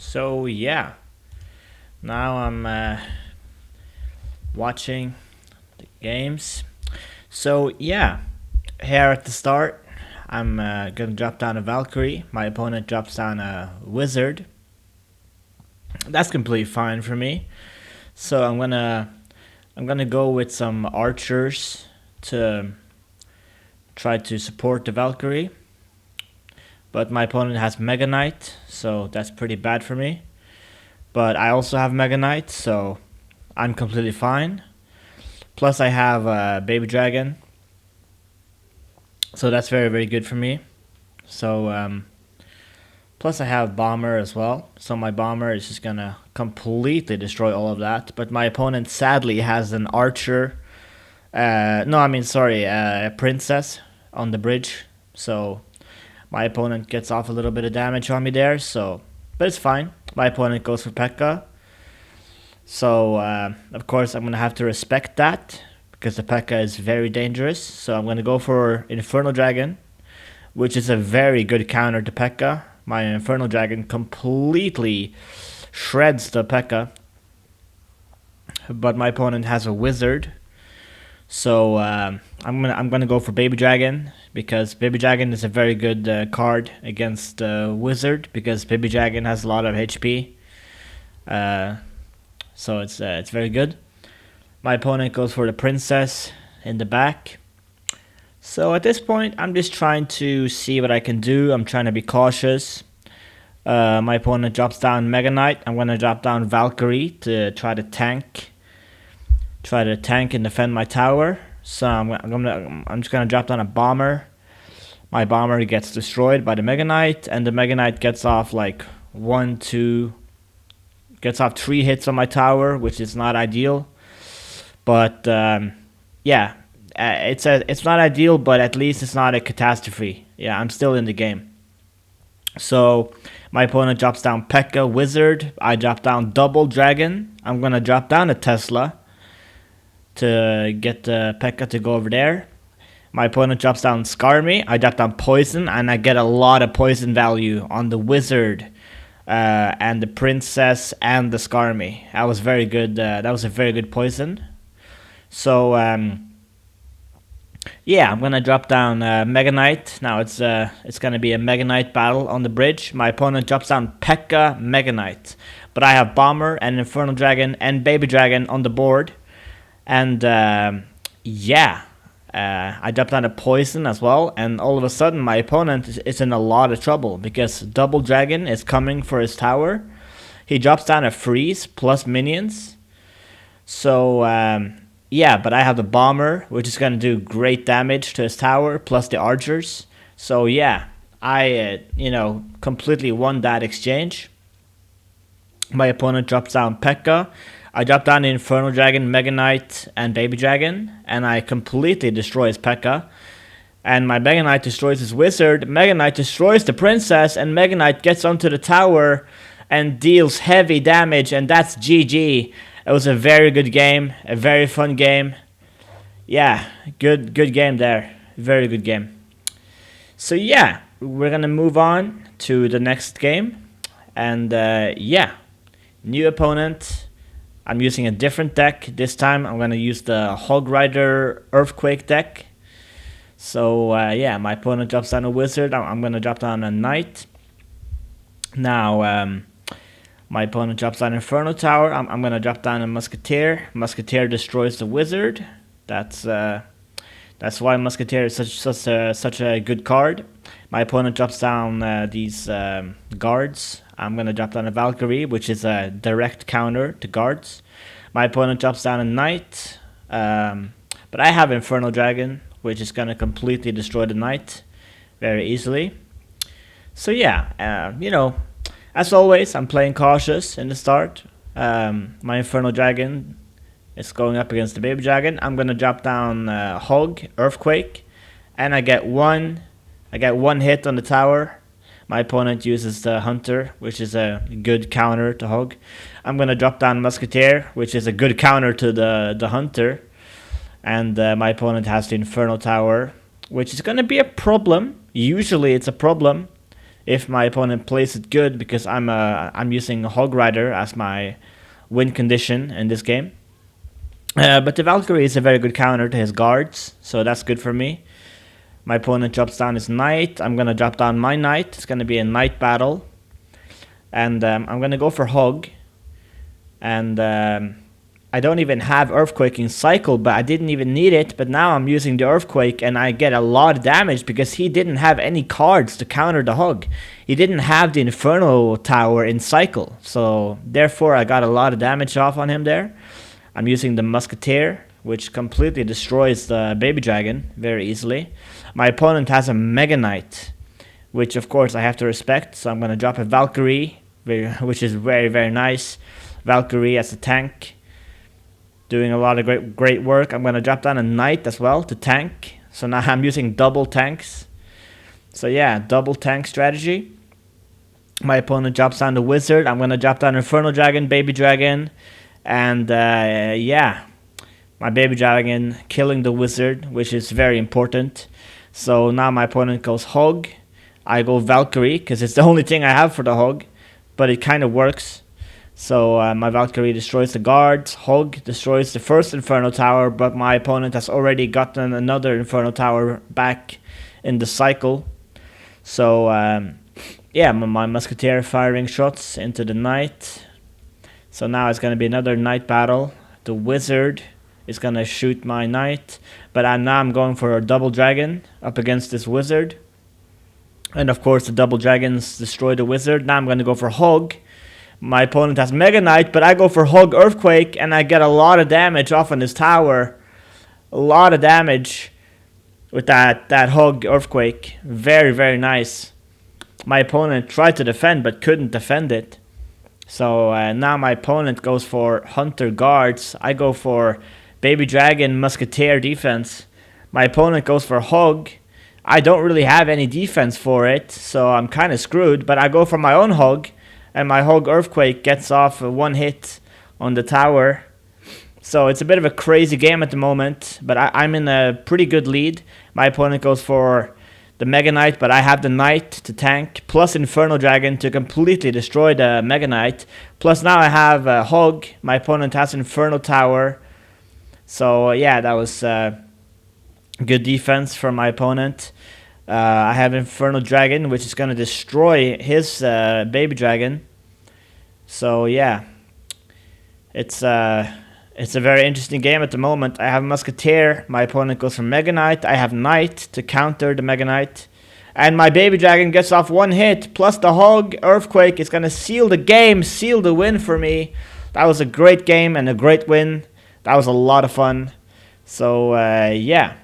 So yeah, now I'm watching the games. So yeah, here at the start, I'm gonna drop down a Valkyrie. My opponent drops down a Wizard. That's completely fine for me. So I'm gonna go with some archers to try to support the Valkyrie. But my opponent has Mega Knight, so that's pretty bad for me. But I also have Mega Knight, so I'm completely fine. Plus, I have Baby Dragon, so that's very, very good for me. So, plus I have Bomber as well, so my Bomber is just gonna completely destroy all of that. But my opponent sadly has an Archer. No, I mean, sorry, a Princess on the bridge, so my opponent gets off a little bit of damage on me there, so. But it's fine. My opponent goes for Pekka. So, of course, I'm going to have to respect that because the P.E.K.K.A. is very dangerous. So, I'm going to go for Infernal Dragon, which is a very good counter to P.E.K.K.A. My Infernal Dragon completely shreds the P.E.K.K.A. But my opponent has a Wizard. So, I'm gonna go for Baby Dragon because Baby Dragon is a very good card against Wizard because Baby Dragon has a lot of HP. Uh, so it's very good. My opponent goes for the Princess in the back. So at this point, I'm just trying to see what I can do. I'm trying to be cautious. My opponent drops down Mega Knight. I'm gonna drop down Valkyrie to try to tank and defend my tower. So I'm just gonna drop down a bomber. My bomber gets destroyed by the Mega Knight, and the Mega Knight gets off like one, two, gets off 3 hits on my tower, which is not ideal. But yeah, it's not ideal, but at least it's not a catastrophe. Yeah, I'm still in the game. So my opponent drops down P.E.K.K.A. Wizard. I drop down Double Dragon. I'm gonna drop down a Tesla to get P.E.K.K.A. to go over there. My opponent drops down Scar Me. I drop down Poison, and I get a lot of poison value on the Wizard and the Princess and the Scar Me. That was very good. That was a very good poison. So yeah, I'm gonna drop down Mega Knight. Now it's gonna be a Mega Knight battle on the bridge. My opponent drops down P.E.K.K.A. Mega Knight, but I have Bomber and Infernal Dragon and Baby Dragon on the board. And yeah, I dropped down a poison as well, and all of a sudden my opponent is in a lot of trouble because Double Dragon is coming for his tower. He drops down a freeze plus minions. So yeah, but I have the bomber, which is gonna do great damage to his tower plus the archers. So yeah, I completely won that exchange. My opponent drops down P.E.K.K.A. I drop down the Infernal Dragon, Mega Knight, and Baby Dragon, and I completely destroy his P.E.K.K.A. And my Mega Knight destroys his Wizard, Mega Knight destroys the Princess, and Mega Knight gets onto the tower and deals heavy damage, and that's GG. It was a very good game, a very fun game. Yeah, good game there. Very good game. So yeah, we're gonna move on to the next game. And yeah, new opponent. I'm using a different deck. This time I'm going to use the Hog Rider Earthquake deck. So yeah, my opponent drops down a Wizard. I'm going to drop down a Knight. Now my opponent drops down Inferno Tower. I'm going to drop down a Musketeer. Musketeer destroys the Wizard. That's why Musketeer is such a good card. My opponent drops down these guards. I'm going to drop down a Valkyrie, which is a direct counter to guards. My opponent drops down a Knight. But I have Infernal Dragon, which is going to completely destroy the Knight very easily. So yeah, as always, I'm playing cautious in the start. My Infernal Dragon is going up against the Baby Dragon. I'm going to drop down Hog, Earthquake, and I get one hit on the tower. My opponent uses the Hunter, which is a good counter to Hog. I'm going to drop down Musketeer, which is a good counter to the Hunter. And my opponent has the Inferno Tower, which is going to be a problem. Usually it's a problem if my opponent plays it good, because I'm using a Hog Rider as my win condition in this game. But the Valkyrie is a very good counter to his guards, so that's good for me. My opponent drops down his knight. I'm gonna drop down my knight. It's gonna be a knight battle, and I'm gonna go for Hog. And I don't even have Earthquaking Cycle, but I didn't even need it. But now I'm using the Earthquake, and I get a lot of damage because he didn't have any cards to counter the Hog. He didn't have the Inferno Tower in Cycle, so therefore I got a lot of damage off on him there. I'm using the Musketeer, which completely destroys the Baby Dragon very easily. My opponent has a Mega Knight, which of course I have to respect, so I'm going to drop a Valkyrie, which is very, very nice. Valkyrie as a tank, doing a lot of great work. I'm going to drop down a Knight as well to tank, so now I'm using double tanks. So yeah, double tank strategy. My opponent drops down the Wizard. I'm going to drop down Infernal Dragon, Baby Dragon, and yeah, my Baby Dragon killing the Wizard, which is very important. So now my opponent goes Hog. I go Valkyrie, because it's the only thing I have for the Hog, but it kind of works. So my Valkyrie destroys the guards. Hog destroys the first Inferno Tower, but my opponent has already gotten another Inferno Tower back in the cycle. So yeah, my Musketeer firing shots into the Knight. So now it's going to be another Knight battle. The Wizard is going to shoot my Knight. But now I'm going for a double dragon up against this Wizard. And of course the double dragons destroy the Wizard. Now I'm going to go for Hog. My opponent has Mega Knight, but I go for Hog Earthquake, and I get a lot of damage off on his tower. A lot of damage with that Hog Earthquake. Very, very nice. My opponent tried to defend, but couldn't defend it. So now my opponent goes for Hunter Guards. I go for Baby Dragon Musketeer defense. My opponent goes for Hog. I don't really have any defense for it, so I'm kind of screwed. But I go for my own Hog, and my Hog Earthquake gets off one hit on the tower. So it's a bit of a crazy game at the moment, but I'm in a pretty good lead. My opponent goes for the Mega Knight, but I have the Knight to tank, plus Infernal Dragon to completely destroy the Mega Knight. Plus now I have Hog. My opponent has Inferno Tower. So yeah, that was good defense from my opponent. I have Infernal Dragon, which is going to destroy his Baby Dragon. So yeah, it's a very interesting game at the moment. I have Musketeer. My opponent goes for Mega Knight. I have Knight to counter the Mega Knight. And my Baby Dragon gets off one hit. Plus the Hog Earthquake is going to seal the game, seal the win for me. That was a great game and a great win. That was a lot of fun. So yeah.